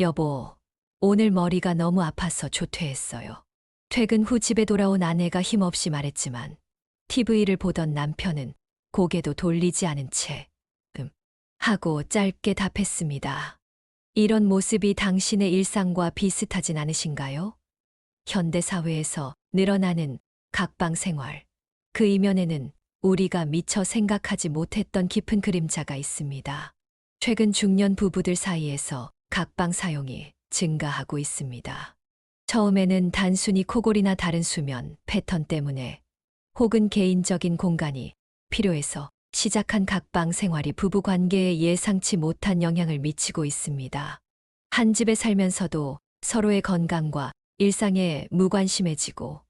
여보, 오늘 머리가 너무 아파서 조퇴했어요. 퇴근 후 집에 돌아온 아내가 힘없이 말했지만 TV를 보던 남편은 고개도 돌리지 않은 채 하고 짧게 답했습니다. 이런 모습이 당신의 일상과 비슷하진 않으신가요? 현대사회에서 늘어나는 각방 생활. 그 이면에는 우리가 미처 생각하지 못했던 깊은 그림자가 있습니다. 최근 중년 부부들 사이에서 각방 사용이 증가하고 있습니다. 처음에는 단순히 코골이나 다른 수면 패턴 때문에 혹은 개인적인 공간이 필요해서 시작한 각방 생활이 부부 관계에 예상치 못한 영향을 미치고 있습니다. 한 집에 살면서도 서로의 건강과 일상에 무관심해지고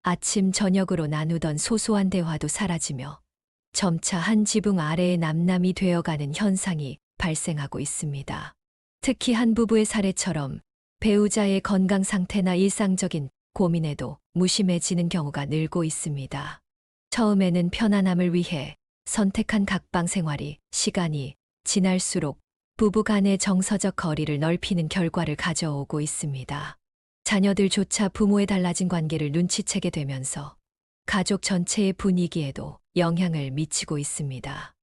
아침, 저녁으로 나누던 소소한 대화도 사라지며 점차 한 지붕 아래의 남남이 되어가는 현상이 발생하고 있습니다. 특히 한 부부의 사례처럼 배우자의 건강 상태나 일상적인 고민에도 무심해지는 경우가 늘고 있습니다. 처음에는 편안함을 위해 선택한 각방 생활이 시간이 지날수록 부부 간의 정서적 거리를 넓히는 결과를 가져오고 있습니다. 자녀들조차 부모의 달라진 관계를 눈치채게 되면서 가족 전체의 분위기에도 영향을 미치고 있습니다.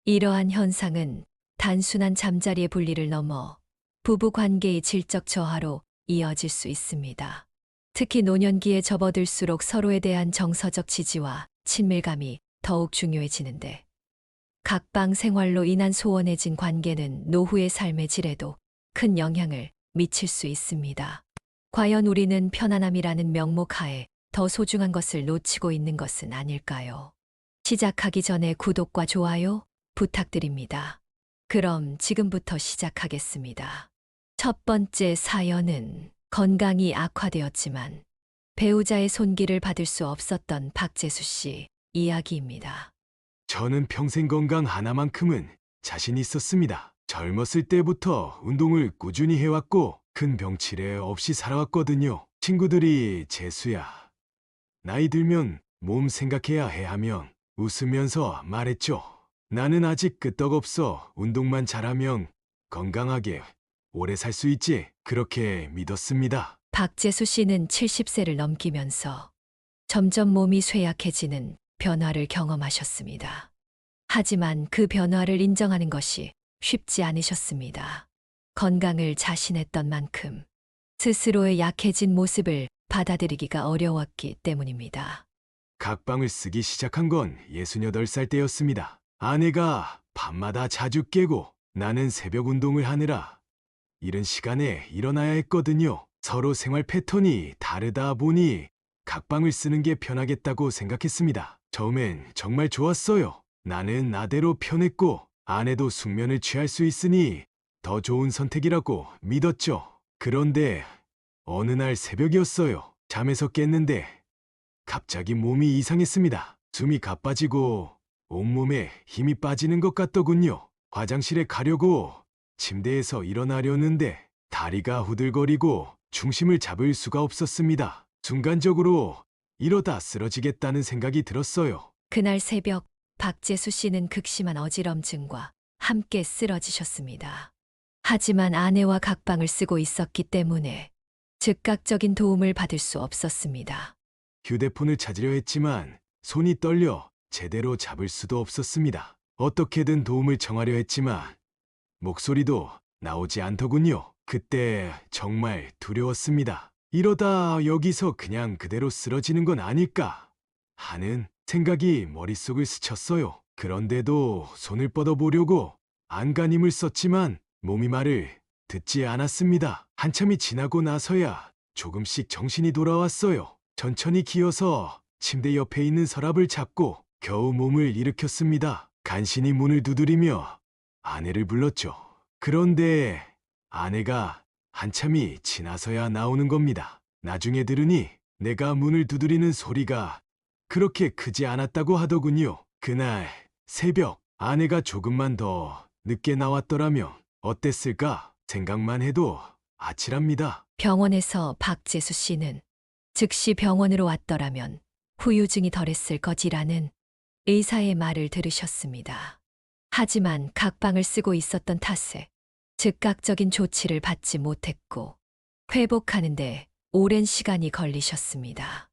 이러한 현상은 단순한 잠자리의 분리를 넘어 부부 관계의 질적 저하로 이어질 수 있습니다. 특히 노년기에 접어들수록 서로에 대한 정서적 지지와 친밀감이 더욱 중요해지는데 각방 생활로 인한 소원해진 관계는 노후의 삶의 질에도 큰 영향을 미칠 수 있습니다. 과연 우리는 편안함이라는 명목 하에 더 소중한 것을 놓치고 있는 것은 아닐까요? 시작하기 전에 구독과 좋아요 부탁드립니다. 그럼 지금부터 시작하겠습니다. 첫 번째 사연은 건강이 악화되었지만 배우자의 손길을 받을 수 없었던 박재수 씨 이야기입니다. 저는 평생 건강 하나만큼은 자신 있었습니다. 젊었을 때부터 운동을 꾸준히 해왔고 큰 병치레 없이 살아왔거든요. 친구들이 재수야, 나이 들면 몸 생각해야 해 하면 웃으면서 말했죠. 나는 아직 끄떡없어. 운동만 잘하면 건강하게 오래 살 수 있지. 그렇게 믿었습니다. 박재수 씨는 70세를 넘기면서 점점 몸이 쇠약해지는 변화를 경험하셨습니다. 하지만 그 변화를 인정하는 것이 쉽지 않으셨습니다. 건강을 자신했던 만큼 스스로의 약해진 모습을 받아들이기가 어려웠기 때문입니다. 각방을 쓰기 시작한 건 68살 때였습니다. 아내가 밤마다 자주 깨고 나는 새벽 운동을 하느라 이른 시간에 일어나야 했거든요. 서로 생활 패턴이 다르다 보니 각방을 쓰는 게 편하겠다고 생각했습니다. 처음엔 정말 좋았어요. 나는 나대로 편했고 아내도 숙면을 취할 수 있으니 더 좋은 선택이라고 믿었죠. 그런데 어느 날 새벽이었어요. 잠에서 깼는데 갑자기 몸이 이상했습니다. 숨이 가빠지고 온몸에 힘이 빠지는 것 같더군요. 화장실에 가려고 침대에서 일어나려는데 다리가 후들거리고 중심을 잡을 수가 없었습니다. 순간적으로 이러다 쓰러지겠다는 생각이 들었어요. 그날 새벽 박재수 씨는 극심한 어지럼증과 함께 쓰러지셨습니다. 하지만 아내와 각방을 쓰고 있었기 때문에 즉각적인 도움을 받을 수 없었습니다. 휴대폰을 찾으려 했지만 손이 떨려 제대로 잡을 수도 없었습니다. 어떻게든 도움을 청하려 했지만 목소리도 나오지 않더군요. 그때 정말 두려웠습니다. 이러다 여기서 그냥 그대로 쓰러지는 건 아닐까 하는 생각이 머릿속을 스쳤어요. 그런데도 손을 뻗어보려고 안간힘을 썼지만 몸이 말을 듣지 않았습니다. 한참이 지나고 나서야 조금씩 정신이 돌아왔어요. 천천히 기어서 침대 옆에 있는 서랍을 잡고 겨우 몸을 일으켰습니다. 간신히 문을 두드리며 아내를 불렀죠. 그런데 아내가 한참이 지나서야 나오는 겁니다. 나중에 들으니 내가 문을 두드리는 소리가 그렇게 크지 않았다고 하더군요. 그날 새벽 아내가 조금만 더 늦게 나왔더라면 어땠을까 생각만 해도 아찔합니다. 병원에서 박재수 씨는 즉시 병원으로 왔더라면 후유증이 덜했을 것이라는 의사의 말을 들으셨습니다. 하지만 각방을 쓰고 있었던 탓에 즉각적인 조치를 받지 못했고 회복하는데 오랜 시간이 걸리셨습니다.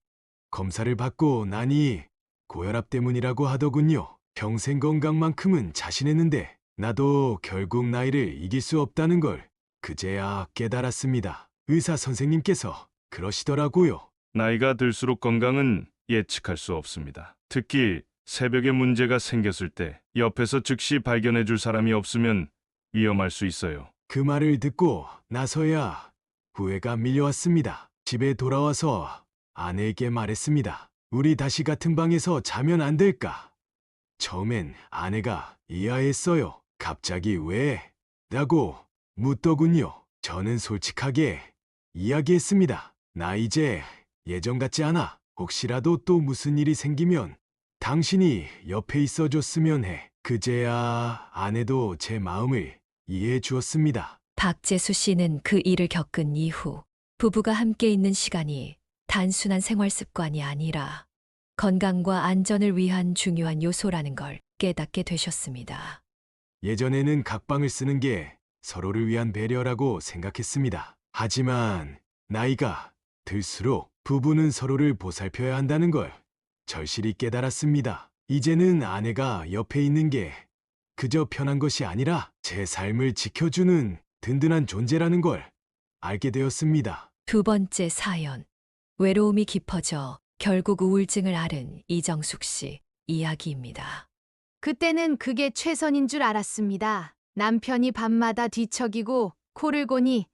검사를 받고 나니 고혈압 때문이라고 하더군요. 평생 건강만큼은 자신했는데 나도 결국 나이를 이길 수 없다는 걸 그제야 깨달았습니다. 의사 선생님께서 그러시더라고요. 나이가 들수록 건강은 예측할 수 없습니다. 특히 새벽에 문제가 생겼을 때 옆에서 즉시 발견해 줄 사람이 없으면 위험할 수 있어요. 그 말을 듣고 나서야 후회가 밀려왔습니다. 집에 돌아와서 아내에게 말했습니다. 우리 다시 같은 방에서 자면 안 될까? 처음엔 아내가 이해했어요. 갑자기 왜? 라고 묻더군요. 저는 솔직하게 이야기했습니다. 나 이제 예전 같지 않아. 혹시라도 또 무슨 일이 생기면 당신이 옆에 있어 줬으면 해. 그제야 아내도 제 마음을 이해해 주었습니다. 박재수 씨는 그 일을 겪은 이후 부부가 함께 있는 시간이 단순한 생활 습관이 아니라 건강과 안전을 위한 중요한 요소라는 걸 깨닫게 되셨습니다. 예전에는 각방을 쓰는 게 서로를 위한 배려라고 생각했습니다. 하지만 나이가 들수록 부부는 서로를 보살펴야 한다는 걸 절실히 깨달았습니다. 이제는 아내가 옆에 있는 게 그저 편한 것이 아니라 제 삶을 지켜주는 든든한 존재라는 걸 알게 되었습니다. 두 번째 사연. 외로움이 깊어져 결국 우울증을 앓은 이정숙 씨 이야기입니다. 그때는 그게 최선인 줄 알았습니다. 남편이 밤마다 뒤척이고 코를 고니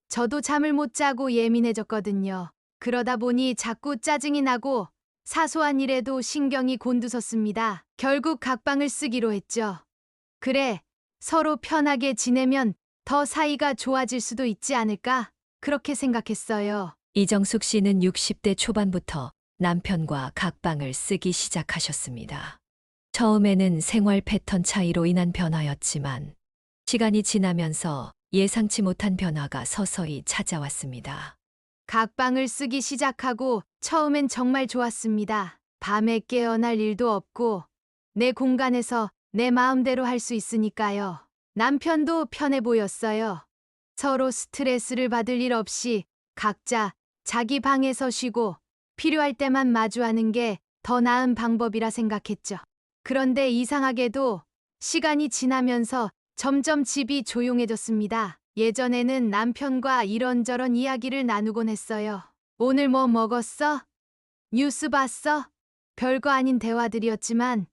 저도 잠을 못 자고 예민해졌거든요. 그러다 보니 자꾸 짜증이 나고 사소한 일에도 신경이 곤두섰습니다. 결국 각방을 쓰기로 했죠. 그래, 서로 편하게 지내면 더 사이가 좋아질 수도 있지 않을까? 그렇게 생각했어요. 이정숙 씨는 60대 초반부터 남편과 각방을 쓰기 시작하셨습니다. 처음에는 생활 패턴 차이로 인한 변화였지만 시간이 지나면서 예상치 못한 변화가 서서히 찾아왔습니다. 각방을 쓰기 시작하고 처음엔 정말 좋았습니다. 밤에 깨어날 일도 없고 내 공간에서 내 마음대로 할 수 있으니까요. 남편도 편해 보였어요. 서로 스트레스를 받을 일 없이 각자 자기 방에서 쉬고 필요할 때만 마주하는 게 더 나은 방법이라 생각했죠. 그런데 이상하게도 시간이 지나면서 점점 집이 조용해졌습니다. 예전에는 남편과 이런저런 이야기를 나누곤 했어요. 오늘 뭐 먹었어? 뉴스 봤어? 별거 아닌 대화들이었지만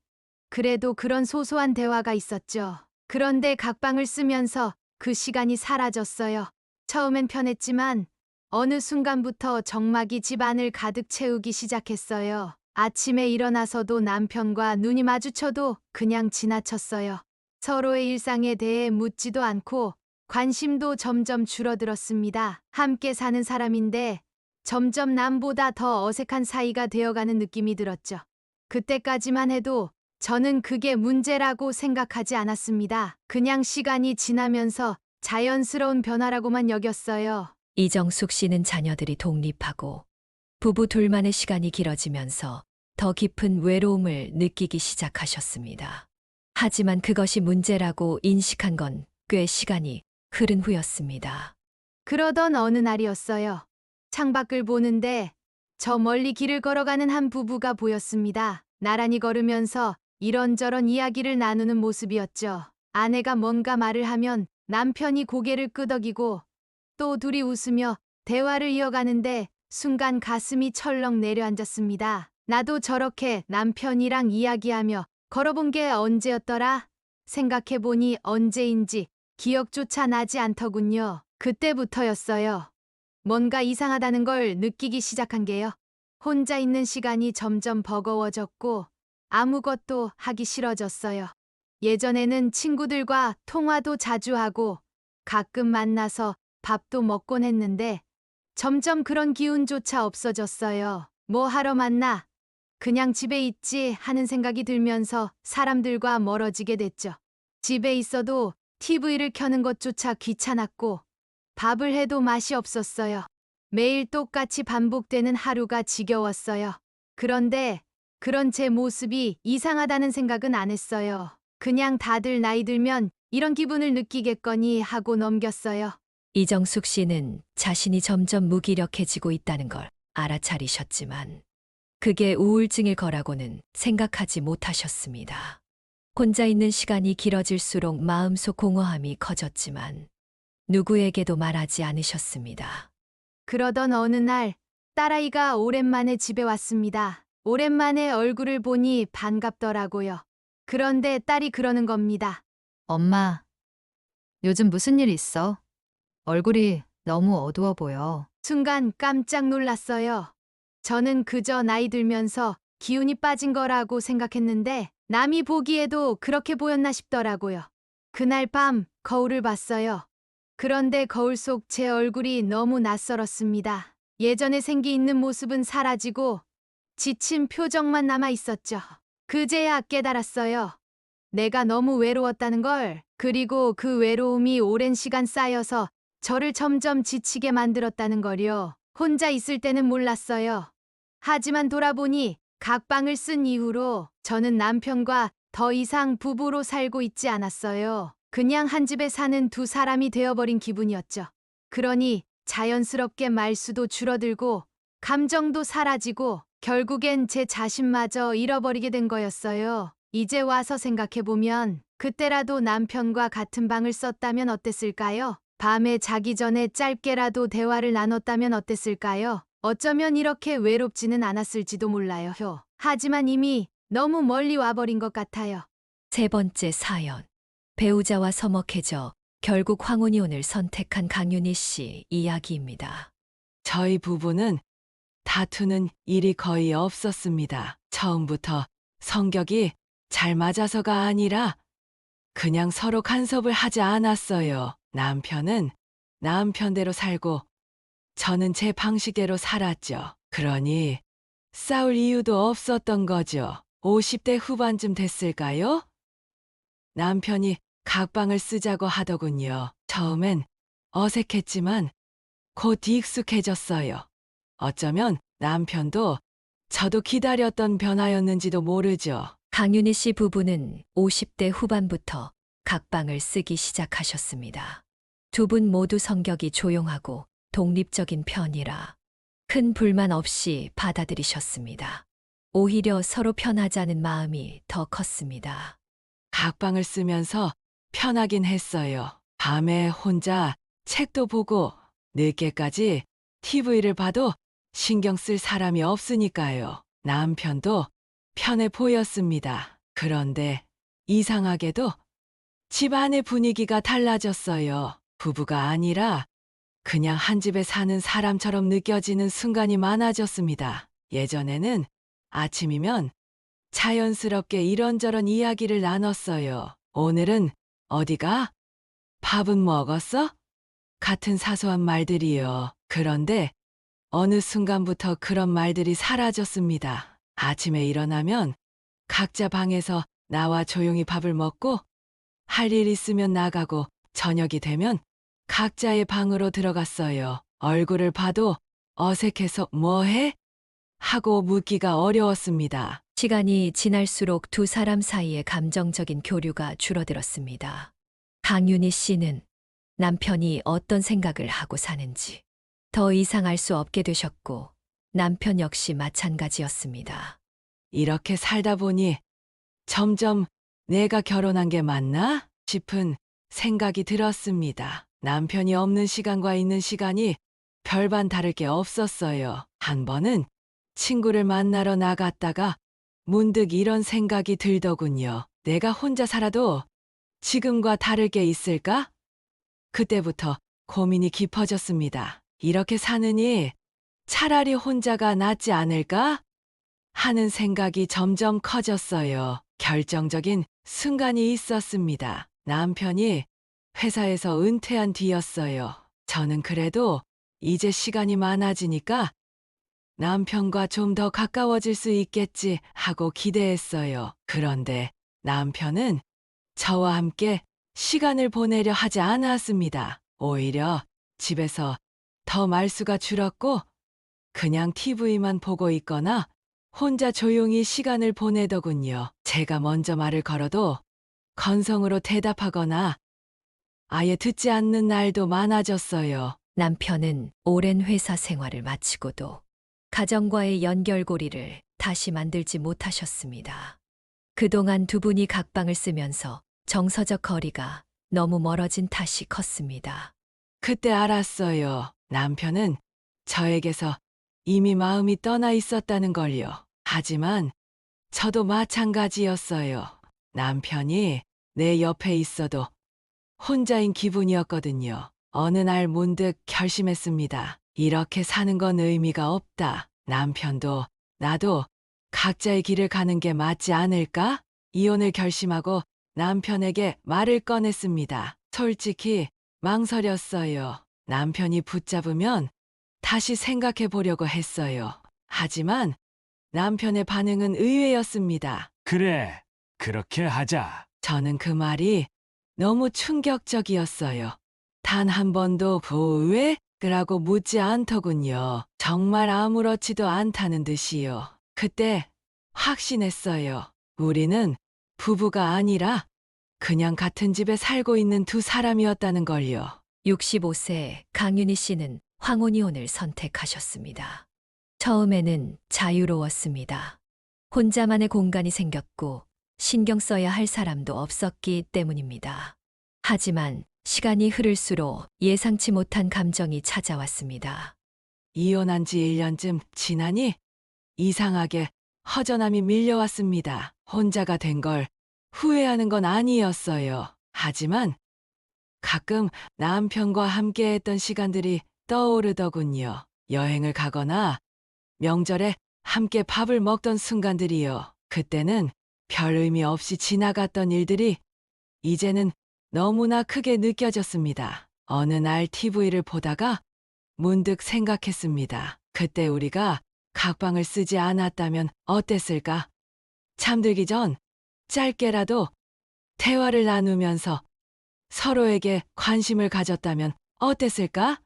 그래도 그런 소소한 대화가 있었죠. 그런데 각방을 쓰면서 그 시간이 사라졌어요. 처음엔 편했지만 어느 순간부터 적막이 집안을 가득 채우기 시작했어요. 아침에 일어나서도 남편과 눈이 마주쳐도 그냥 지나쳤어요. 서로의 일상에 대해 묻지도 않고 관심도 점점 줄어들었습니다. 함께 사는 사람인데 점점 남보다 더 어색한 사이가 되어가는 느낌이 들었죠. 그때까지만 해도 저는 그게 문제라고 생각하지 않았습니다. 그냥 시간이 지나면서 자연스러운 변화라고만 여겼어요. 이정숙 씨는 자녀들이 독립하고 부부 둘만의 시간이 길어지면서 더 깊은 외로움을 느끼기 시작하셨습니다. 하지만 그것이 문제라고 인식한 건 꽤 시간이 흐른 후였습니다. 그러던 어느 날이었어요. 창밖을 보는데 저 멀리 길을 걸어가는 한 부부가 보였습니다. 나란히 걸으면서 이런저런 이야기를 나누는 모습이었죠. 아내가 뭔가 말을 하면 남편이 고개를 끄덕이고 또 둘이 웃으며 대화를 이어가는데 순간 가슴이 철렁 내려앉았습니다. 나도 저렇게 남편이랑 이야기하며 걸어본 게 언제였더라? 생각해보니 언제인지 기억조차 나지 않더군요. 그때부터였어요. 뭔가 이상하다는 걸 느끼기 시작한 게요. 혼자 있는 시간이 점점 버거워졌고 아무것도 하기 싫어졌어요. 예전에는 친구들과 통화도 자주 하고 가끔 만나서 밥도 먹곤 했는데 점점 그런 기운조차 없어졌어요. 뭐 하러 만나? 그냥 집에 있지 하는 생각이 들면서 사람들과 멀어지게 됐죠. 집에 있어도 TV를 켜는 것조차 귀찮았고 밥을 해도 맛이 없었어요. 매일 똑같이 반복되는 하루가 지겨웠어요. 그런데 그런 제 모습이 이상하다는 생각은 안 했어요. 그냥 다들 나이 들면 이런 기분을 느끼겠거니 하고 넘겼어요. 이정숙 씨는 자신이 점점 무기력해지고 있다는 걸 알아차리셨지만 그게 우울증일 거라고는 생각하지 못하셨습니다. 혼자 있는 시간이 길어질수록 마음속 공허함이 커졌지만 누구에게도 말하지 않으셨습니다. 그러던 어느 날 딸아이가 오랜만에 집에 왔습니다. 오랜만에 얼굴을 보니 반갑더라고요. 그런데 딸이 그러는 겁니다. 엄마, 요즘 무슨 일 있어? 얼굴이 너무 어두워 보여. 순간 깜짝 놀랐어요. 저는 그저 나이 들면서 기운이 빠진 거라고 생각했는데 남이 보기에도 그렇게 보였나 싶더라고요. 그날 밤 거울을 봤어요. 그런데 거울 속 제 얼굴이 너무 낯설었습니다. 예전에 생기 있는 모습은 사라지고 지친 표정만 남아 있었죠. 그제야 깨달았어요. 내가 너무 외로웠다는 걸, 그리고 그 외로움이 오랜 시간 쌓여서 저를 점점 지치게 만들었다는 걸요. 혼자 있을 때는 몰랐어요. 하지만 돌아보니 각방을 쓴 이후로 저는 남편과 더 이상 부부로 살고 있지 않았어요. 그냥 한 집에 사는 두 사람이 되어버린 기분이었죠. 그러니 자연스럽게 말수도 줄어들고 감정도 사라지고 결국엔 제 자신마저 잃어버리게 된 거였어요. 이제 와서 생각해보면 그때라도 남편과 같은 방을 썼다면 어땠을까요? 밤에 자기 전에 짧게라도 대화를 나눴다면 어땠을까요? 어쩌면 이렇게 외롭지는 않았을지도 몰라요. 하지만 이미 너무 멀리 와버린 것 같아요. 세 번째 사연. 배우자와 서먹해져 결국 황혼이혼을 선택한 강윤희 씨 이야기입니다. 저희 부부는 다투는 일이 거의 없었습니다. 처음부터 성격이 잘 맞아서가 아니라 그냥 서로 간섭을 하지 않았어요. 남편은 남편대로 살고 저는 제 방식대로 살았죠. 그러니 싸울 이유도 없었던 거죠. 50대 후반쯤 됐을까요? 남편이 각방을 쓰자고 하더군요. 처음엔 어색했지만 곧 익숙해졌어요. 어쩌면 남편도 저도 기다렸던 변화였는지도 모르죠. 강윤희 씨 부부는 50대 후반부터 각방을 쓰기 시작하셨습니다. 두 분 모두 성격이 조용하고 독립적인 편이라 큰 불만 없이 받아들이셨습니다. 오히려 서로 편하자는 마음이 더 컸습니다. 각방을 쓰면서 편하긴 했어요. 밤에 혼자 책도 보고 늦게까지 TV를 봐도 신경 쓸 사람이 없으니까요. 남편도 편해 보였습니다. 그런데 이상하게도 집 안의 분위기가 달라졌어요. 부부가 아니라 그냥 한 집에 사는 사람처럼 느껴지는 순간이 많아졌습니다. 예전에는 아침이면 자연스럽게 이런저런 이야기를 나눴어요. 오늘은 어디가? 밥은 먹었어? 같은 사소한 말들이요. 그런데 어느 순간부터 그런 말들이 사라졌습니다. 아침에 일어나면 각자 방에서 나와 조용히 밥을 먹고 할 일 있으면 나가고 저녁이 되면 각자의 방으로 들어갔어요. 얼굴을 봐도 어색해서 뭐해? 하고 묻기가 어려웠습니다. 시간이 지날수록 두 사람 사이의 감정적인 교류가 줄어들었습니다. 강윤희 씨는 남편이 어떤 생각을 하고 사는지 더 이상 알 수 없게 되셨고 남편 역시 마찬가지였습니다. 이렇게 살다 보니 점점 내가 결혼한 게 맞나 싶은 생각이 들었습니다. 남편이 없는 시간과 있는 시간이 별반 다를 게 없었어요. 한 번은 친구를 만나러 나갔다가 문득 이런 생각이 들더군요. 내가 혼자 살아도 지금과 다를 게 있을까? 그때부터 고민이 깊어졌습니다. 이렇게 사느니 차라리 혼자가 낫지 않을까? 하는 생각이 점점 커졌어요. 결정적인 순간이 있었습니다. 남편이 회사에서 은퇴한 뒤였어요. 저는 그래도 이제 시간이 많아지니까 남편과 좀 더 가까워질 수 있겠지 하고 기대했어요. 그런데 남편은 저와 함께 시간을 보내려 하지 않았습니다. 오히려 집에서 더 말수가 줄었고 그냥 TV만 보고 있거나 혼자 조용히 시간을 보내더군요. 제가 먼저 말을 걸어도 건성으로 대답하거나 아예 듣지 않는 날도 많아졌어요. 남편은 오랜 회사 생활을 마치고도 가정과의 연결고리를 다시 만들지 못하셨습니다. 그동안 두 분이 각방을 쓰면서 정서적 거리가 너무 멀어진 탓이 컸습니다. 그때 알았어요. 남편은 저에게서 이미 마음이 떠나 있었다는 걸요. 하지만 저도 마찬가지였어요. 남편이 내 옆에 있어도 혼자인 기분이었거든요. 어느 날 문득 결심했습니다. 이렇게 사는 건 의미가 없다. 남편도 나도 각자의 길을 가는 게 맞지 않을까? 이혼을 결심하고 남편에게 말을 꺼냈습니다. 솔직히 망설였어요. 남편이 붙잡으면 다시 생각해 보려고 했어요. 하지만 남편의 반응은 의외였습니다. 그래, 그렇게 하자. 저는 그 말이 너무 충격적이었어요. 단 한 번도 왜? 라고 묻지 않더군요. 정말 아무렇지도 않다는 듯이요. 그때 확신했어요. 우리는 부부가 아니라 그냥 같은 집에 살고 있는 두 사람이었다는 걸요. 65세 강윤희 씨는 황혼이혼을 선택하셨습니다. 처음에는 자유로웠습니다. 혼자만의 공간이 생겼고 신경 써야 할 사람도 없었기 때문입니다. 하지만 시간이 흐를수록 예상치 못한 감정이 찾아왔습니다. 이혼한 지 1년쯤 지나니 이상하게 허전함이 밀려왔습니다. 혼자가 된 걸 후회하는 건 아니었어요. 하지만 가끔 남편과 함께했던 시간들이 떠오르더군요. 여행을 가거나 명절에 함께 밥을 먹던 순간들이요. 그때는 별 의미 없이 지나갔던 일들이 이제는 너무나 크게 느껴졌습니다. 어느 날 TV를 보다가 문득 생각했습니다. 그때 우리가 각방을 쓰지 않았다면 어땠을까? 잠들기 전 짧게라도 대화를 나누면서 서로에게 관심을 가졌다면 어땠을까?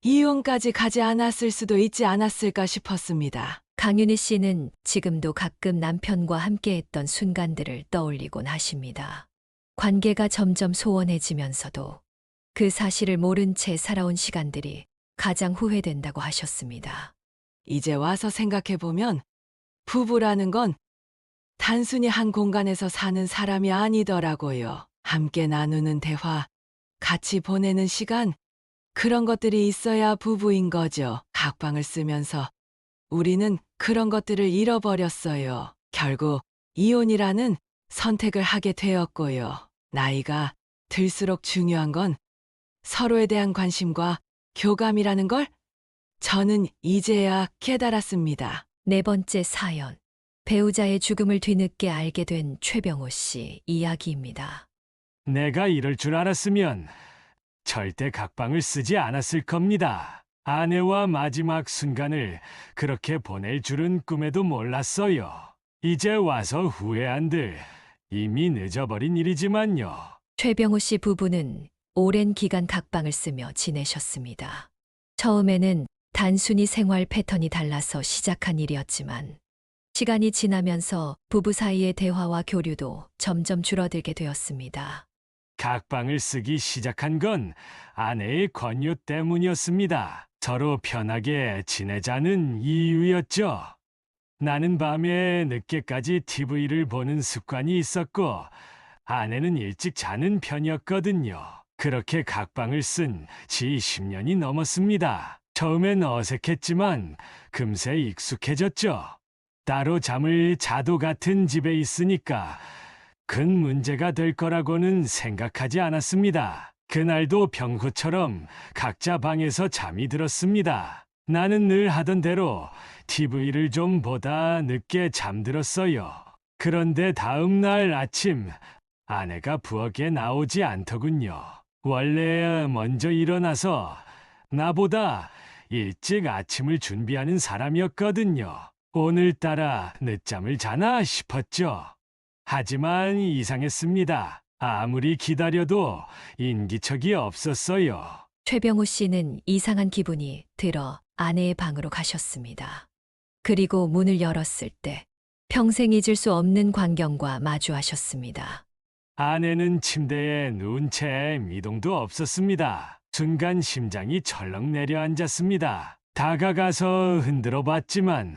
이혼까지 가지 않았을 수도 있지 않았을까 싶었습니다. 강윤희 씨는 지금도 가끔 남편과 함께했던 순간들을 떠올리곤 하십니다. 관계가 점점 소원해지면서도 그 사실을 모른 채 살아온 시간들이 가장 후회된다고 하셨습니다. 이제 와서 생각해보면 부부라는 건 단순히 한 공간에서 사는 사람이 아니더라고요. 함께 나누는 대화, 같이 보내는 시간, 그런 것들이 있어야 부부인 거죠. 각방을 쓰면서 우리는 그런 것들을 잃어버렸어요. 결국 이혼이라는 선택을 하게 되었고요. 나이가 들수록 중요한 건 서로에 대한 관심과 교감이라는 걸 저는 이제야 깨달았습니다. 네 번째 사연. 배우자의 죽음을 뒤늦게 알게 된 최병호 씨 이야기입니다. 내가 이럴 줄 알았으면 절대 각방을 쓰지 않았을 겁니다. 아내와 마지막 순간을 그렇게 보낼 줄은 꿈에도 몰랐어요. 이제 와서 후회한들 이미 늦어버린 일이지만요. 최병호 씨 부부는 오랜 기간 각방을 쓰며 지내셨습니다. 처음에는 단순히 생활 패턴이 달라서 시작한 일이었지만 시간이 지나면서 부부 사이의 대화와 교류도 점점 줄어들게 되었습니다. 각방을 쓰기 시작한 건 아내의 권유 때문이었습니다. 서로 편하게 지내자는 이유였죠. 나는 밤에 늦게까지 TV를 보는 습관이 있었고 아내는 일찍 자는 편이었거든요. 그렇게 각방을 쓴 지 10년이 넘었습니다. 처음엔 어색했지만 금세 익숙해졌죠. 따로 잠을 자도 같은 집에 있으니까 큰 문제가 될 거라고는 생각하지 않았습니다. 그날도 평소처럼 각자 방에서 잠이 들었습니다. 나는 늘 하던 대로 TV를 좀 보다 늦게 잠들었어요. 그런데 다음 날 아침 아내가 부엌에 나오지 않더군요. 원래 먼저 일어나서 나보다 일찍 아침을 준비하는 사람이었거든요. 오늘따라 늦잠을 자나 싶었죠. 하지만 이상했습니다. 아무리 기다려도 인기척이 없었어요. 최병호 씨는 이상한 기분이 들어 아내의 방으로 가셨습니다. 그리고 문을 열었을 때 평생 잊을 수 없는 광경과 마주하셨습니다. 아내는 침대에 누운 채 미동도 없었습니다. 순간 심장이 철렁 내려앉았습니다. 다가가서 흔들어 봤지만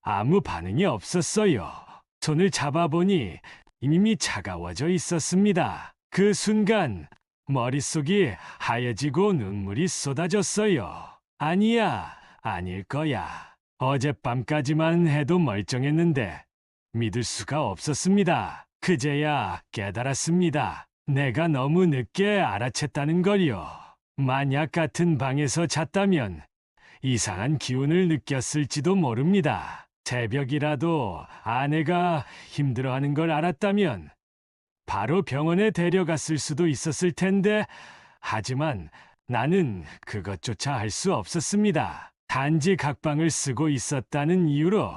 아무 반응이 없었어요. 손을 잡아보니 이미 차가워져 있었습니다. 그 순간 머릿속이 하얘지고 눈물이 쏟아졌어요. 아니야, 아닐 거야. 어젯밤까지만 해도 멀쩡했는데 믿을 수가 없었습니다. 그제야 깨달았습니다. 내가 너무 늦게 알아챘다는 걸요. 만약 같은 방에서 잤다면 이상한 기운을 느꼈을지도 모릅니다. 새벽이라도 아내가 힘들어하는 걸 알았다면 바로 병원에 데려갔을 수도 있었을 텐데, 하지만 나는 그것조차 할 수 없었습니다. 단지 각방을 쓰고 있었다는 이유로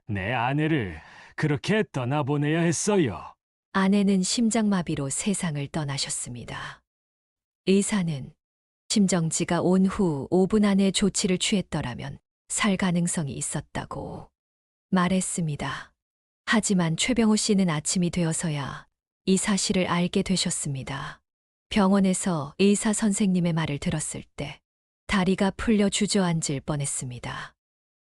내 아내를 그렇게 떠나보내야 했어요. 아내는 심장마비로 세상을 떠나셨습니다. 의사는 심정지가 온 후 5분 안에 조치를 취했더라면 살 가능성이 있었다고 말했습니다. 하지만 최병호 씨는 아침이 되어서야 이 사실을 알게 되셨습니다. 병원에서 의사 선생님의 말을 들었을 때 다리가 풀려 주저앉을 뻔했습니다.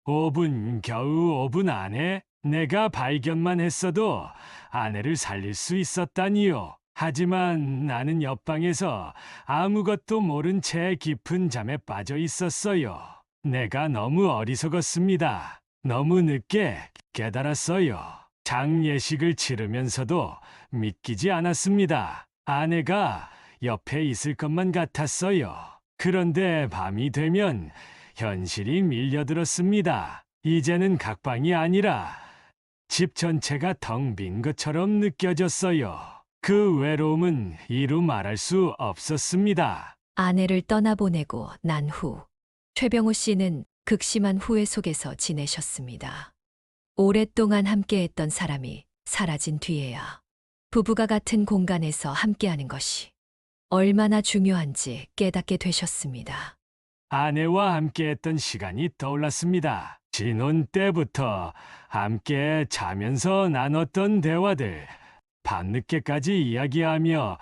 5분, 겨우 5분 안에 내가 발견만 했어도 아내를 살릴 수 있었다니요. 하지만 나는 옆방에서 아무것도 모른 채 깊은 잠에 빠져 있었어요. 내가 너무 어리석었습니다. 너무 늦게 깨달았어요. 장례식을 치르면서도 믿기지 않았습니다. 아내가 옆에 있을 것만 같았어요. 그런데 밤이 되면 현실이 밀려들었습니다. 이제는 각방이 아니라 집 전체가 텅 빈 것처럼 느껴졌어요. 그 외로움은 이루 말할 수 없었습니다. 아내를 떠나보내고 난 후 최병호 씨는 극심한 후회 속에서 지내셨습니다. 오랫동안 함께했던 사람이 사라진 뒤에야 부부가 같은 공간에서 함께하는 것이 얼마나 중요한지 깨닫게 되셨습니다. 아내와 함께했던 시간이 떠올랐습니다. 신혼 때부터 함께 자면서 나눴던 대화들, 밤늦게까지 이야기하며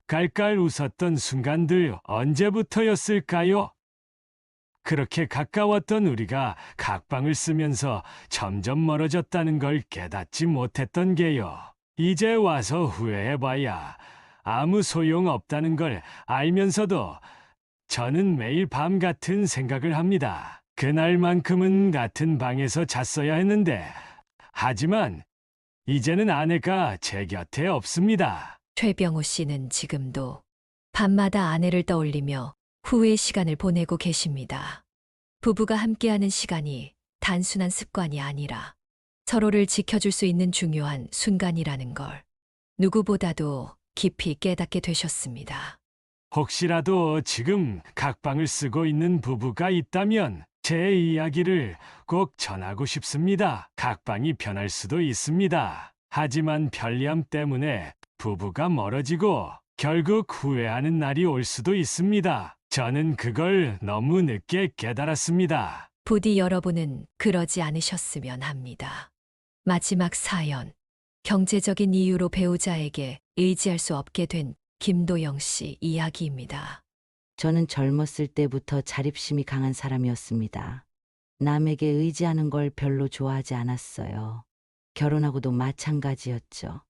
깔깔 웃었던 순간들 언제부터였을까요? 그렇게 가까웠던 우리가 각방을 쓰면서 점점 멀어졌다는 걸 깨닫지 못했던 게요. 이제 와서 후회해봐야 아무 소용 없다는 걸 알면서도 저는 매일 밤 같은 생각을 합니다. 그날만큼은 같은 방에서 잤어야 했는데, 하지만 이제는 아내가 제 곁에 없습니다. 최병호 씨는 지금도 밤마다 아내를 떠올리며 후회의 시간을 보내고 계십니다. 부부가 함께하는 시간이 단순한 습관이 아니라 서로를 지켜줄 수 있는 중요한 순간이라는 걸 누구보다도 깊이 깨닫게 되셨습니다. 혹시라도 지금 각방을 쓰고 있는 부부가 있다면 제 이야기를 꼭 전하고 싶습니다. 각방이 변할 수도 있습니다. 하지만 편리함 때문에 부부가 멀어지고 결국 후회하는 날이 올 수도 있습니다. 저는 그걸 너무 늦게 깨달았습니다. 부디 여러분은 그러지 않으셨으면 합니다. 마지막 사연. 경제적인 이유로 배우자에게 의지할 수 없게 된 김도영 씨 이야기입니다. 저는 젊었을 때부터 자립심이 강한 사람이었습니다. 남에게 의지하는 걸 별로 좋아하지 않았어요. 결혼하고도 마찬가지였죠.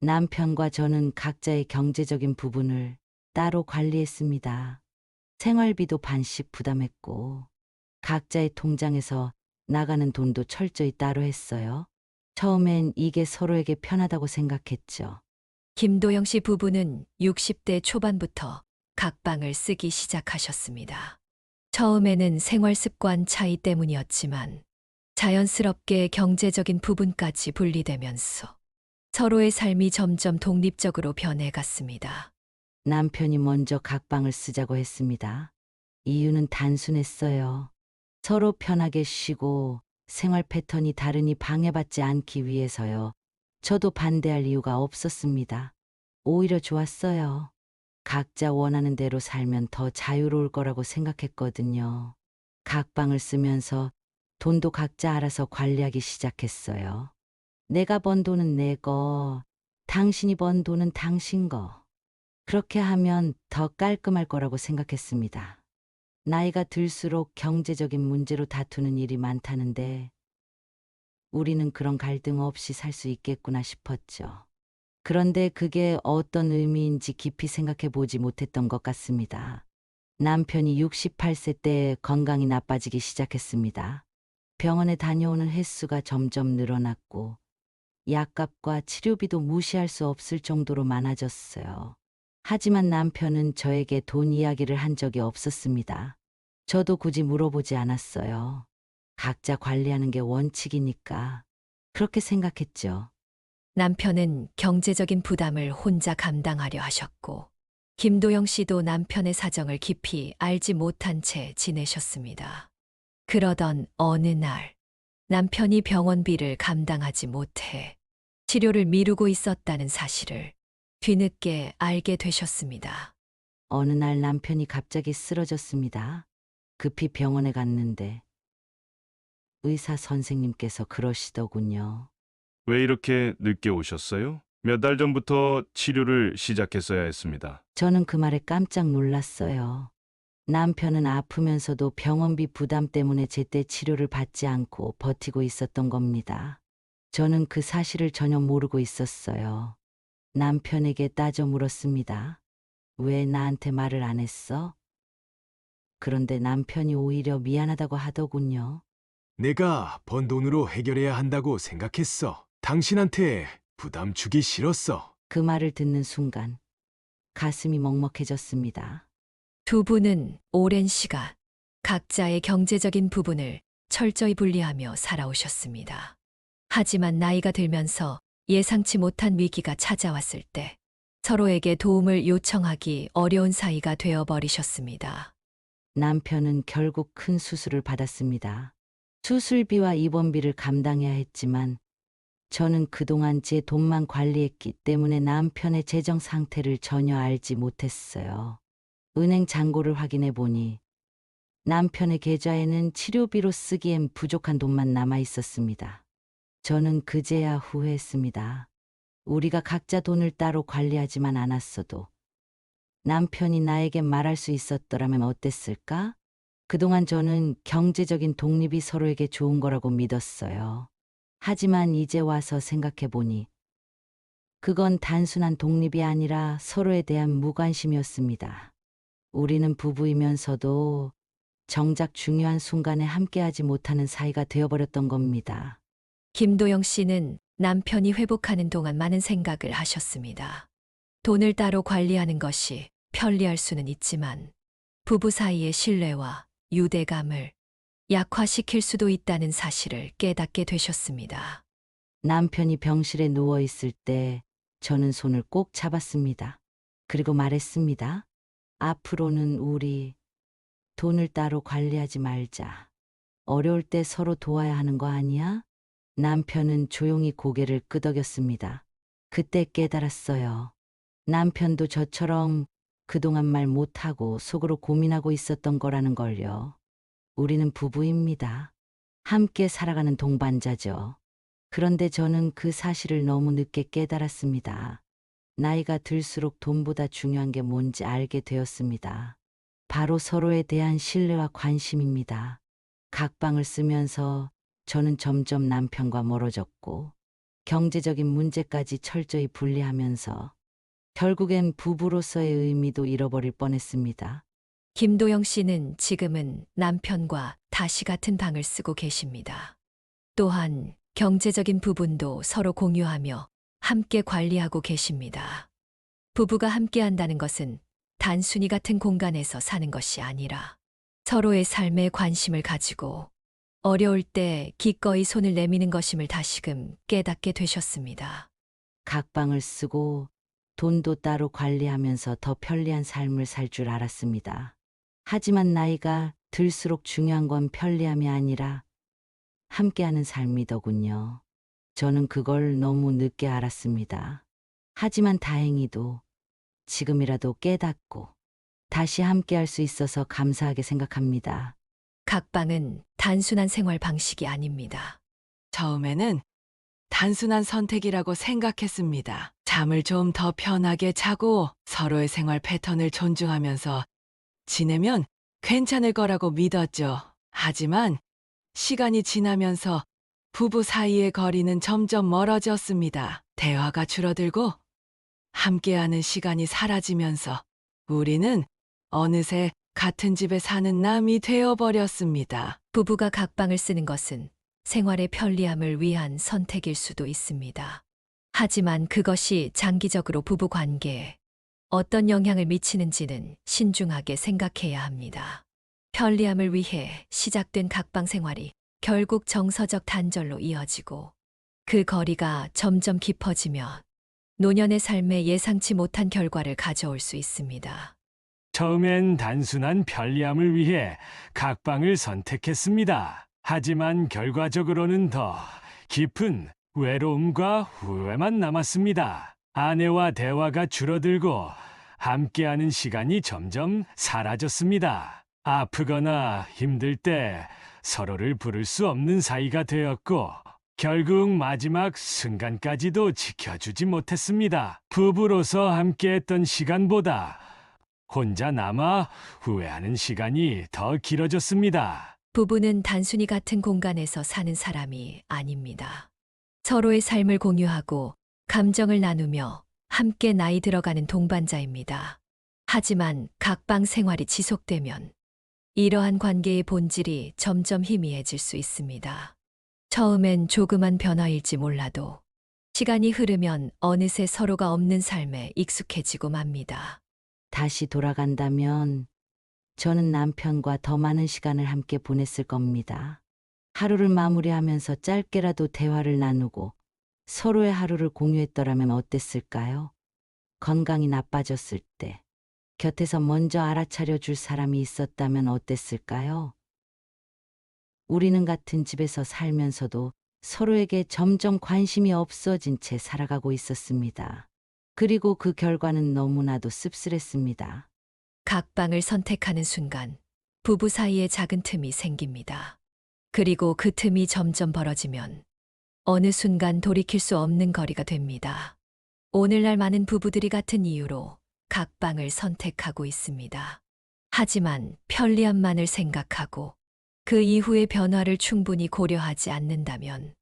남편과 저는 각자의 경제적인 부분을 따로 관리했습니다. 생활비도 반씩 부담했고, 각자의 통장에서 나가는 돈도 철저히 따로 했어요. 처음엔 이게 서로에게 편하다고 생각했죠. 김도영 씨 부부는 60대 초반부터 각방을 쓰기 시작하셨습니다. 처음에는 생활 습관 차이 때문이었지만 자연스럽게 경제적인 부분까지 분리되면서 서로의 삶이 점점 독립적으로 변해갔습니다. 남편이 먼저 각방을 쓰자고 했습니다. 이유는 단순했어요. 서로 편하게 쉬고 생활 패턴이 다르니 방해받지 않기 위해서요. 저도 반대할 이유가 없었습니다. 오히려 좋았어요. 각자 원하는 대로 살면 더 자유로울 거라고 생각했거든요. 각방을 쓰면서 돈도 각자 알아서 관리하기 시작했어요. 내가 번 돈은 내 거, 당신이 번 돈은 당신 거. 그렇게 하면 더 깔끔할 거라고 생각했습니다. 나이가 들수록 경제적인 문제로 다투는 일이 많다는데 우리는 그런 갈등 없이 살 수 있겠구나 싶었죠. 그런데 그게 어떤 의미인지 깊이 생각해 보지 못했던 것 같습니다. 남편이 68세 때 건강이 나빠지기 시작했습니다. 병원에 다녀오는 횟수가 점점 늘어났고 약값과 치료비도 무시할 수 없을 정도로 많아졌어요. 하지만 남편은 저에게 돈 이야기를 한 적이 없었습니다. 저도 굳이 물어보지 않았어요. 각자 관리하는 게 원칙이니까 그렇게 생각했죠. 남편은 경제적인 부담을 혼자 감당하려 하셨고, 김도영 씨도 남편의 사정을 깊이 알지 못한 채 지내셨습니다. 그러던 어느 날, 남편이 병원비를 감당하지 못해 치료를 미루고 있었다는 사실을 뒤늦게 알게 되셨습니다. 어느 날 남편이 갑자기 쓰러졌습니다. 급히 병원에 갔는데 의사 선생님께서 그러시더군요. 왜 이렇게 늦게 오셨어요? 몇 달 전부터 치료를 시작했어야 했습니다. 저는 그 말에 깜짝 놀랐어요. 남편은 아프면서도 병원비 부담 때문에 제때 치료를 받지 않고 버티고 있었던 겁니다. 저는 그 사실을 전혀 모르고 있었어요. 남편에게 따져 물었습니다. 왜 나한테 말을 안 했어? 그런데 남편이 오히려 미안하다고 하더군요. 내가 번 돈으로 해결해야 한다고 생각했어. 당신한테 부담 주기 싫었어. 그 말을 듣는 순간 가슴이 먹먹해졌습니다. 두 분은 오랜 시간 각자의 경제적인 부분을 철저히 분리하며 살아오셨습니다. 하지만 나이가 들면서 예상치 못한 위기가 찾아왔을 때 서로에게 도움을 요청하기 어려운 사이가 되어버리셨습니다. 남편은 결국 큰 수술을 받았습니다. 수술비와 입원비를 감당해야 했지만 저는 그동안 제 돈만 관리했기 때문에 남편의 재정 상태를 전혀 알지 못했어요. 은행 잔고를 확인해 보니 남편의 계좌에는 치료비로 쓰기엔 부족한 돈만 남아 있었습니다. 저는 그제야 후회했습니다. 우리가 각자 돈을 따로 관리하지만 않았어도 남편이 나에게 말할 수 있었더라면 어땠을까? 그동안 저는 경제적인 독립이 서로에게 좋은 거라고 믿었어요. 하지만 이제 와서 생각해 보니 그건 단순한 독립이 아니라 서로에 대한 무관심이었습니다. 우리는 부부이면서도 정작 중요한 순간에 함께하지 못하는 사이가 되어버렸던 겁니다. 김도영 씨는 남편이 회복하는 동안 많은 생각을 하셨습니다. 돈을 따로 관리하는 것이 편리할 수는 있지만 부부 사이의 신뢰와 유대감을 약화시킬 수도 있다는 사실을 깨닫게 되셨습니다. 남편이 병실에 누워 있을 때 저는 손을 꼭 잡았습니다. 그리고 말했습니다. 앞으로는 우리 돈을 따로 관리하지 말자. 어려울 때 서로 도와야 하는 거 아니야? 남편은 조용히 고개를 끄덕였습니다. 그때 깨달았어요. 남편도 저처럼 그동안 말 못하고 속으로 고민하고 있었던 거라는 걸요. 우리는 부부입니다. 함께 살아가는 동반자죠. 그런데 저는 그 사실을 너무 늦게 깨달았습니다. 나이가 들수록 돈보다 중요한 게 뭔지 알게 되었습니다. 바로 서로에 대한 신뢰와 관심입니다. 각방을 쓰면서 저는 점점 남편과 멀어졌고 경제적인 문제까지 철저히 분리하면서 결국엔 부부로서의 의미도 잃어버릴 뻔했습니다. 김도영 씨는 지금은 남편과 다시 같은 방을 쓰고 계십니다. 또한 경제적인 부분도 서로 공유하며 함께 관리하고 계십니다. 부부가 함께 한다는 것은 단순히 같은 공간에서 사는 것이 아니라 서로의 삶에 관심을 가지고 어려울 때 기꺼이 손을 내미는 것임을 다시금 깨닫게 되셨습니다. 각방을 쓰고 돈도 따로 관리하면서 더 편리한 삶을 살 줄 알았습니다. 하지만 나이가 들수록 중요한 건 편리함이 아니라 함께하는 삶이더군요. 저는 그걸 너무 늦게 알았습니다. 하지만 다행히도 지금이라도 깨닫고 다시 함께할 수 있어서 감사하게 생각합니다. 각방은 단순한 생활 방식이 아닙니다. 처음에는 단순한 선택이라고 생각했습니다. 잠을 좀 더 편하게 자고 서로의 생활 패턴을 존중하면서 지내면 괜찮을 거라고 믿었죠. 하지만 시간이 지나면서 부부 사이의 거리는 점점 멀어졌습니다. 대화가 줄어들고 함께하는 시간이 사라지면서 우리는 어느새 같은 집에 사는 남이 되어버렸습니다. 부부가 각방을 쓰는 것은 생활의 편리함을 위한 선택일 수도 있습니다. 하지만 그것이 장기적으로 부부 관계에 어떤 영향을 미치는지는 신중하게 생각해야 합니다. 편리함을 위해 시작된 각방 생활이 결국 정서적 단절로 이어지고 그 거리가 점점 깊어지면 노년의 삶에 예상치 못한 결과를 가져올 수 있습니다. 처음엔 단순한 편리함을 위해 각방을 선택했습니다. 하지만 결과적으로는 더 깊은 외로움과 후회만 남았습니다. 아내와 대화가 줄어들고 함께하는 시간이 점점 사라졌습니다. 아프거나 힘들 때 서로를 부를 수 없는 사이가 되었고 결국 마지막 순간까지도 지켜주지 못했습니다. 부부로서 함께했던 시간보다 혼자 남아 후회하는 시간이 더 길어졌습니다. 부부는 단순히 같은 공간에서 사는 사람이 아닙니다. 서로의 삶을 공유하고 감정을 나누며 함께 나이 들어가는 동반자입니다. 하지만 각방 생활이 지속되면 이러한 관계의 본질이 점점 희미해질 수 있습니다. 처음엔 조그만 변화일지 몰라도 시간이 흐르면 어느새 서로가 없는 삶에 익숙해지고 맙니다. 다시 돌아간다면 저는 남편과 더 많은 시간을 함께 보냈을 겁니다. 하루를 마무리하면서 짧게라도 대화를 나누고 서로의 하루를 공유했더라면 어땠을까요? 건강이 나빠졌을 때 곁에서 먼저 알아차려 줄 사람이 있었다면 어땠을까요? 우리는 같은 집에서 살면서도 서로에게 점점 관심이 없어진 채 살아가고 있었습니다. 그리고 그 결과는 너무나도 씁쓸했습니다. 각방을 선택하는 순간 부부 사이에 작은 틈이 생깁니다. 그리고 그 틈이 점점 벌어지면 어느 순간 돌이킬 수 없는 거리가 됩니다. 오늘날 많은 부부들이 같은 이유로 각방을 선택하고 있습니다. 하지만 편리함만을 생각하고 그 이후의 변화를 충분히 고려하지 않는다면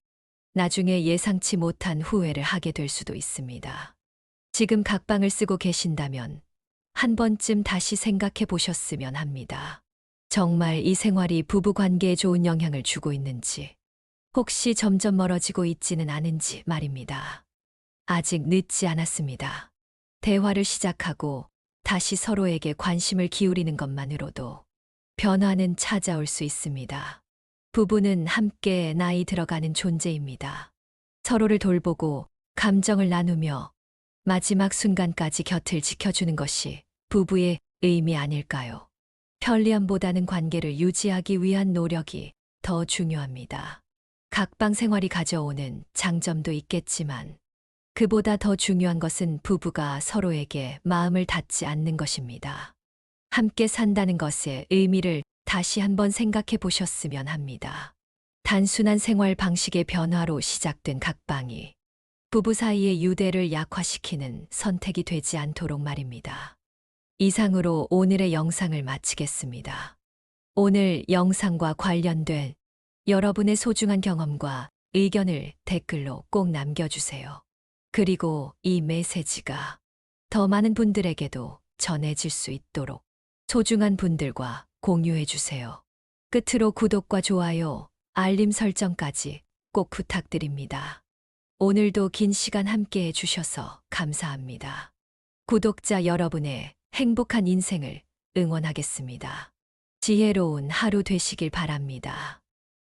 나중에 예상치 못한 후회를 하게 될 수도 있습니다. 지금 각방을 쓰고 계신다면 한 번쯤 다시 생각해 보셨으면 합니다. 정말 이 생활이 부부 관계에 좋은 영향을 주고 있는지, 혹시 점점 멀어지고 있지는 않은지 말입니다. 아직 늦지 않았습니다. 대화를 시작하고 다시 서로에게 관심을 기울이는 것만으로도 변화는 찾아올 수 있습니다. 부부는 함께 나이 들어가는 존재입니다. 서로를 돌보고 감정을 나누며 마지막 순간까지 곁을 지켜주는 것이 부부의 의미 아닐까요? 편리함보다는 관계를 유지하기 위한 노력이 더 중요합니다. 각방 생활이 가져오는 장점도 있겠지만 그보다 더 중요한 것은 부부가 서로에게 마음을 닫지 않는 것입니다. 함께 산다는 것의 의미를 다시 한번 생각해 보셨으면 합니다. 단순한 생활 방식의 변화로 시작된 각방이 부부 사이의 유대를 약화시키는 선택이 되지 않도록 말입니다. 이상으로 오늘의 영상을 마치겠습니다. 오늘 영상과 관련된 여러분의 소중한 경험과 의견을 댓글로 꼭 남겨주세요. 그리고 이 메시지가 더 많은 분들에게도 전해질 수 있도록 소중한 분들과 공유해주세요. 끝으로 구독과 좋아요, 알림 설정까지 꼭 부탁드립니다. 오늘도 긴 시간 함께 해주셔서 감사합니다. 구독자 여러분의 행복한 인생을 응원하겠습니다. 지혜로운 하루 되시길 바랍니다.